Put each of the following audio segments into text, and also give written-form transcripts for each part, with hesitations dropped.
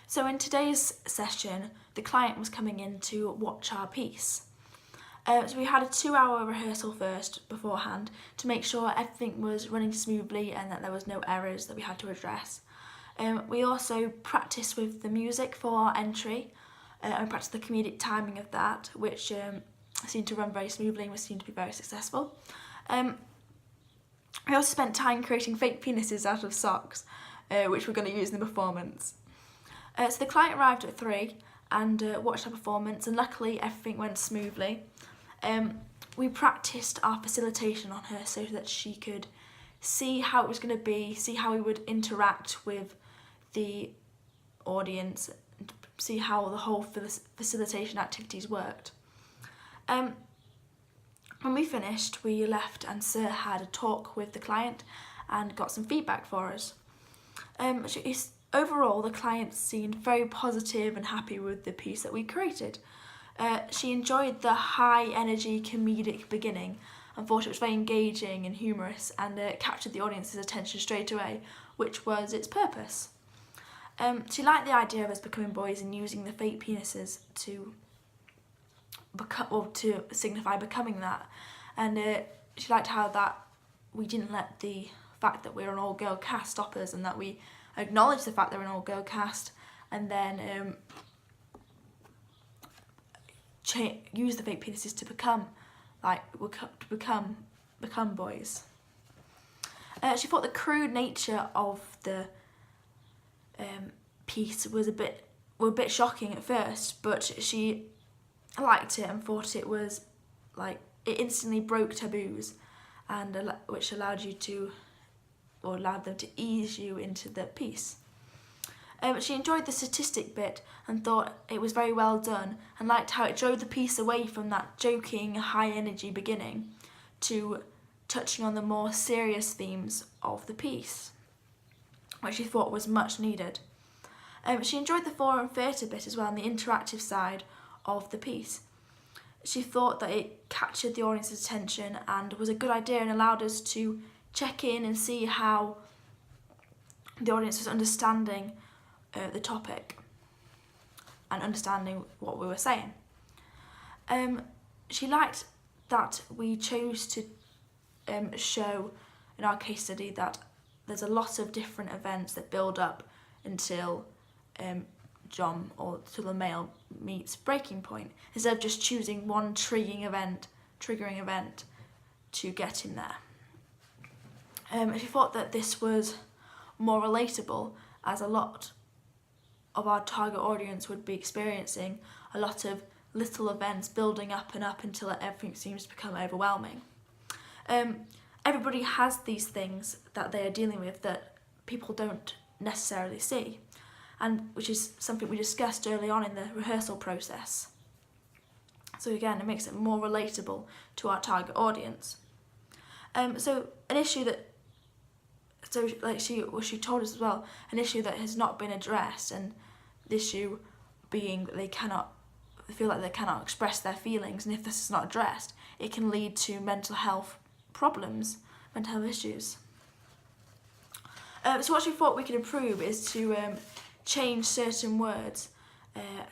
So in today's session, the client was coming in to watch our piece. So we had a 2-hour rehearsal first beforehand to make sure everything was running smoothly and that there was no errors that we had to address. We also practiced with the music for our entry and practiced the comedic timing of that, which seemed to run very smoothly and was seemed to be very successful. We also spent time creating fake penises out of socks, which we're going to use in the performance. So the client arrived at 3 and watched our performance, and luckily everything went smoothly. We practiced our facilitation on her so that she could see how it was going to be, see how we would interact with the audience, and see how the whole facilitation activities worked. When we finished, we left and Sir had a talk with the client and got some feedback for us. Overall, the client seemed very positive and happy with the piece that we created. She enjoyed the high energy comedic beginning and thought it was very engaging and humorous, and captured the audience's attention straight away, which was its purpose. She liked the idea of us becoming boys and using the fake penises to signify becoming that, and she liked how that we didn't let the fact that we're an all-girl cast stop us, and that we acknowledged the fact that we're an all-girl cast, and then use the fake penises to become boys. She thought the crude nature of the piece was a bit shocking at first, but she liked it and thought it was it instantly broke taboos, and which allowed them to ease you into the piece. She enjoyed the statistic bit and thought it was very well done, and liked how it drove the piece away from that joking, high energy beginning to touching on the more serious themes of the piece, which she thought was much needed. She enjoyed the forum theatre bit as well, and the interactive side of the piece. She thought that it captured the audience's attention and was a good idea, and allowed us to check in and see how the audience was understanding the topic and understanding what we were saying. She liked that we chose to show in our case study that there's a lot of different events that build up until John, or till the male meets breaking point, instead of just choosing one triggering event to get in there. She thought that this was more relatable, as a lot of our target audience would be experiencing a lot of little events building up and up until everything seems to become overwhelming. Everybody has these things that they are dealing with that people don't necessarily see, and which is something we discussed early on in the rehearsal process. So again, it makes it more relatable to our target audience. So an issue that, she told us as well, an issue that has not been addressed, and the issue being that they feel like they cannot express their feelings, and if this is not addressed, it can lead to mental health problems, mental health issues. So what she thought we could improve is to change certain words.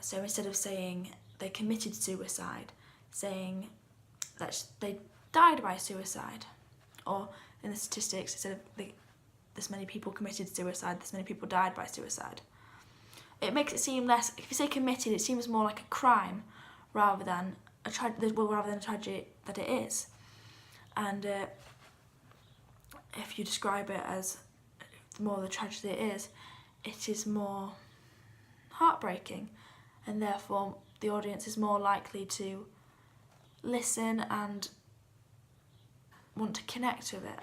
So instead of saying they committed suicide, saying that they died by suicide, or in the statistics, instead of this many people committed suicide, this many people died by suicide. It makes it seem less, if you say committed, it seems more like a crime rather than a tragedy that it is. And if you describe it as the more the tragedy it is more heartbreaking, and therefore the audience is more likely to listen and want to connect with it.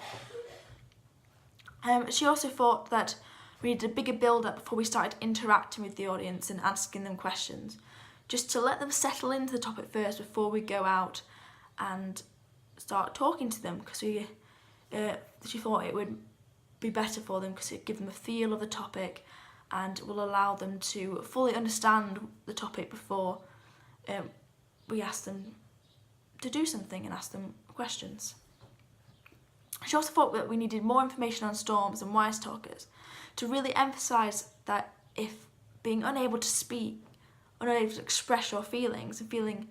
She also thought that we needed a bigger build-up before we started interacting with the audience and asking them questions, just to let them settle into the topic first before we go out and start talking to them, because she thought it would be better for them because it would give them a feel of the topic and will allow them to fully understand the topic before we ask them to do something and ask them questions. She also thought that we needed more information on storms and wise talkers to really emphasise that if being unable to speak, unable to express your feelings, and feeling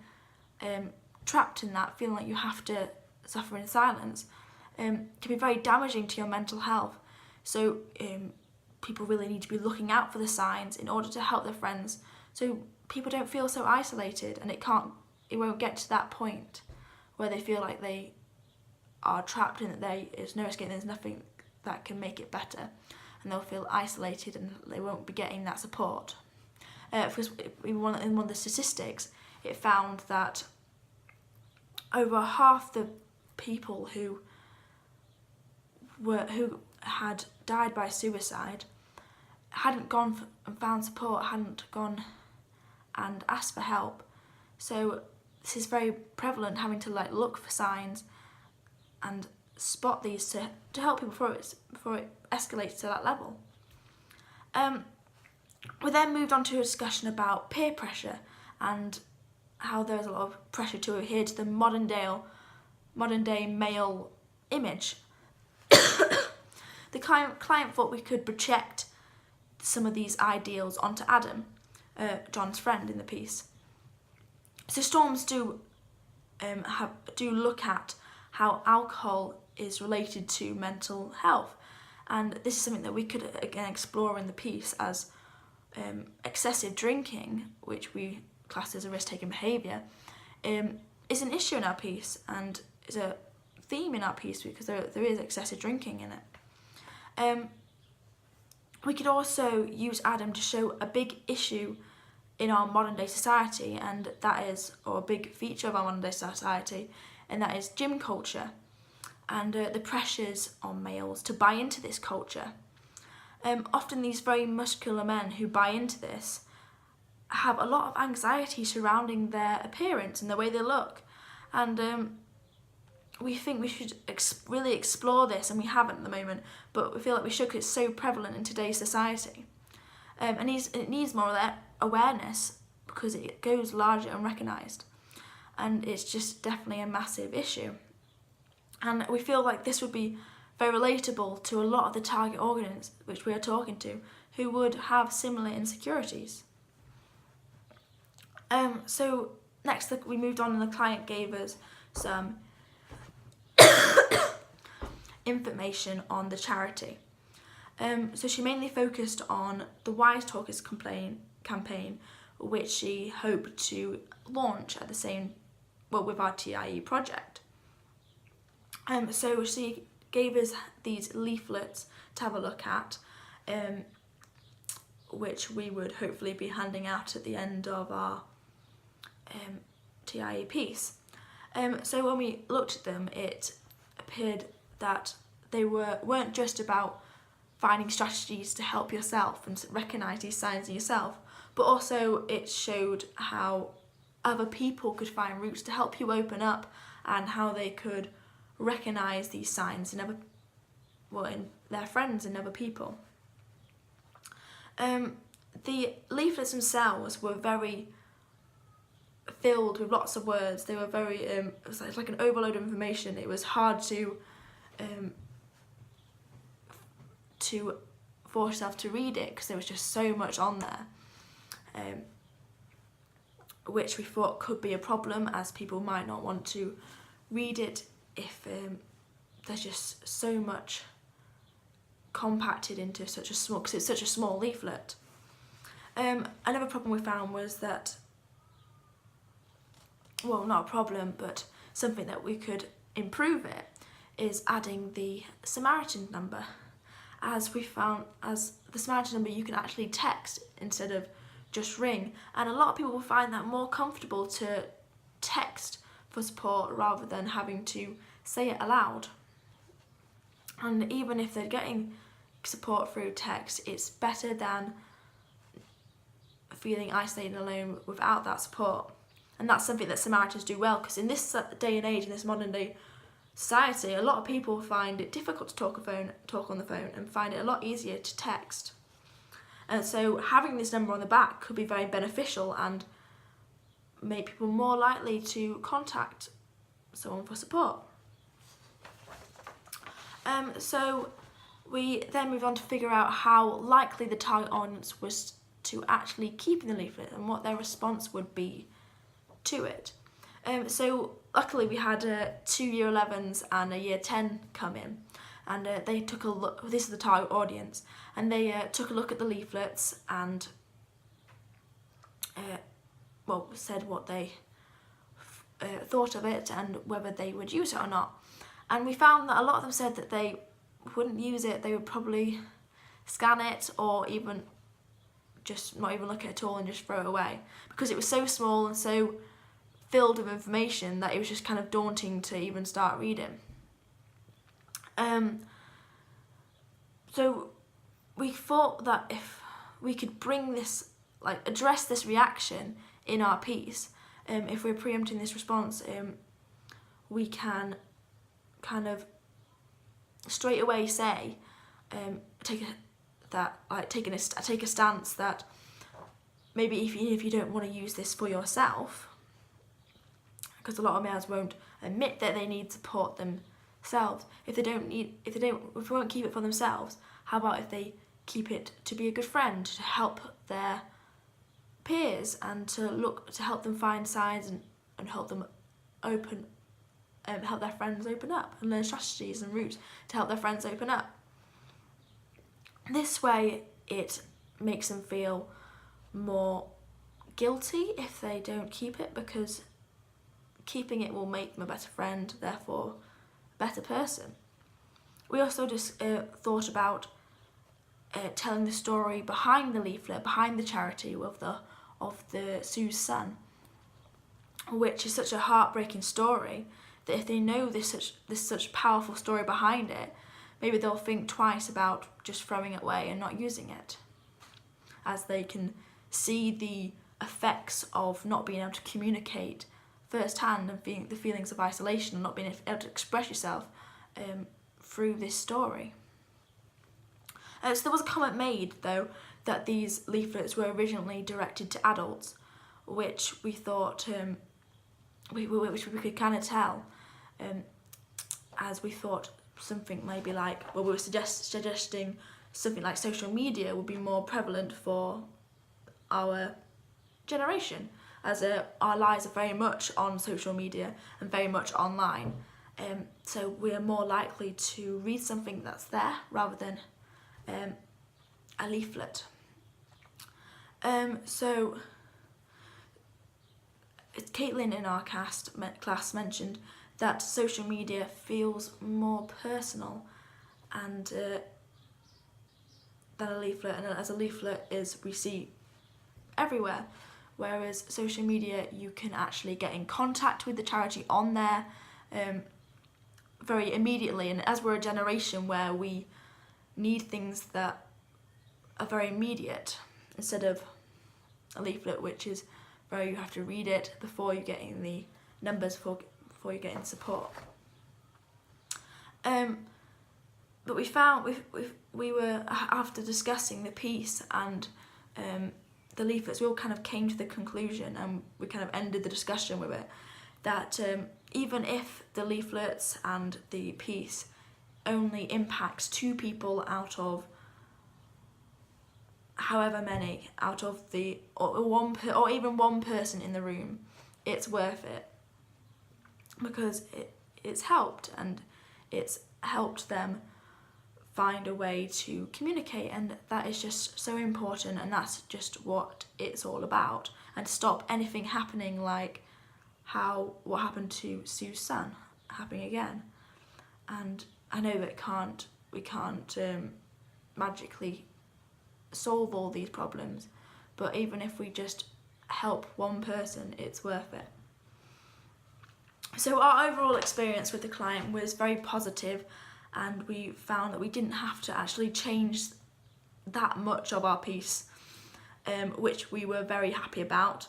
trapped in that, feeling like you have to suffer in silence, can be very damaging to your mental health. So people really need to be looking out for the signs in order to help their friends, so people don't feel so isolated, and it won't get to that point where they feel like they are trapped and that there's no escape, there's nothing that can make it better, and they'll feel isolated and they won't be getting that support. Because in one of the statistics, it found that over half the people who had died by suicide hadn't gone and found support, hadn't gone and asked for help. So this is very prevalent, having to look for signs and spot these to help people before it escalates to that level. We then moved on to a discussion about peer pressure and how there's a lot of pressure to adhere to the modern day male image. The client thought we could project some of these ideals onto Adam, John's friend in the piece. So Storms do look at how alcohol is related to mental health, and this is something that we could again explore in the piece as excessive drinking, which we class as a risk-taking behaviour, is an issue in our piece and is a theme in our piece because there is excessive drinking in it. We could also use Adam to show a big issue in our modern day society, and that is, or a big feature of our modern day society, and that is gym culture and the pressures on males to buy into this culture. Often these very muscular men who buy into this have a lot of anxiety surrounding their appearance and the way they look, and we think we should really explore this, and we haven't at the moment, but we feel like we should because it's so prevalent in today's society. And it needs more of that awareness because it goes larger and recognised, and it's just definitely a massive issue. And we feel like this would be very relatable to a lot of the target audience which we are talking to, who would have similar insecurities. So next we moved on, and the client gave us some information on the charity. So she mainly focused on the Wise Talkers campaign, which she hoped to launch at the same, with our TIE project. So she gave us these leaflets to have a look at, which we would hopefully be handing out at the end of our TIE piece. So when we looked at them, it appeared that they weren't just about finding strategies to help yourself and recognise these signs in yourself, but also it showed how other people could find routes to help you open up, and how they could recognise these signs in their friends and other people. The leaflets themselves were very filled with lots of words. They were very, it was like an overload of information. It was hard to force yourself to read it because there was just so much on there, which we thought could be a problem, as people might not want to read it if there's just so much compacted into such a small, because it's such a small leaflet. Another problem we found was that, well, not a problem, but something that we could improve it is adding the Samaritan number. As we found, as the Samaritan number you can actually text instead of just ring, and a lot of people will find that more comfortable to text for support rather than having to say it aloud. And even if they're getting support through text, it's better than feeling isolated and alone without that support. And that's something that Samaritans do well, because in this day and age, in this modern day society, a lot of people find it difficult to talk on the phone and find it a lot easier to text. And so having this number on the back could be very beneficial and make people more likely to contact someone for support. So we then move on to figure out how likely the target audience was to actually keeping the leaflet and what their response would be to it. So luckily we had 2 Year 11s and a Year 10 come in, and they took a look. This is the target audience, and they took a look at the leaflets and said what they thought of it and whether they would use it or not. And we found that a lot of them said that they wouldn't use it. They would probably scan it, or even just not even look at it at all and just throw it away, because it was so small and so filled with information that it was just kind of daunting to even start reading. So we thought that if we could bring this, address this reaction in our piece, if we're preempting this response, we can kind of straight away say, take a stance that maybe if you don't want to use this for yourself, because a lot of males won't admit that they need support themselves. If they won't keep it for themselves, how about if they keep it to be a good friend, to help their peers, and to help them find signs and help them help their friends open up and learn strategies and routes to help their friends open up. This way it makes them feel more guilty if they don't keep it, because keeping it will make them a better friend, therefore a better person. We also just thought about telling the story behind the leaflet, behind the charity of the Sue's son, which is such a heartbreaking story that if they know this such powerful story behind it, maybe they'll think twice about just throwing it away and not using it, as they can see the effects of not being able to communicate firsthand and the feelings of isolation and not being able to express yourself through this story. So there was a comment made, though, that these leaflets were originally directed to adults, which we thought, which we could kind of tell, as we thought something maybe like, we were suggesting something like social media would be more prevalent for our generation, as our lives are very much on social media and very much online. So we are more likely to read something that's there rather than a leaflet. So Caitlin in our class mentioned that social media feels more personal and than a leaflet, and as a leaflet we see everywhere, whereas social media you can actually get in contact with the charity on there very immediately, and as we're a generation where we need things that are very immediate, instead of a leaflet which is where you have to read it before you get in the numbers, before you get in support. But we found we were, after discussing the piece and the leaflets, we all kind of came to the conclusion, and we kind of ended the discussion with it, that even if the leaflets and the piece only impacts 2 people out of however many, out of the or even one person in the room, it's worth it, because it's helped, and it's helped them find a way to communicate, and that is just so important, and that's just what it's all about, and stop anything happening like what happened to Sue's son happening again. And I know that we can't magically solve all these problems, but even if we just help one person, it's worth it. So our overall experience with the client was very positive, and we found that we didn't have to actually change that much of our piece, which we were very happy about.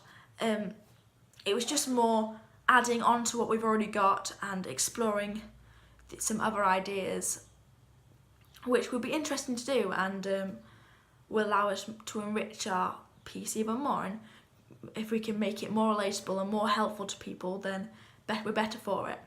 It was just more adding on to what we've already got and exploring some other ideas, which will be interesting to do, and will allow us to enrich our piece even more. And if we can make it more relatable and more helpful to people, then we're better for it.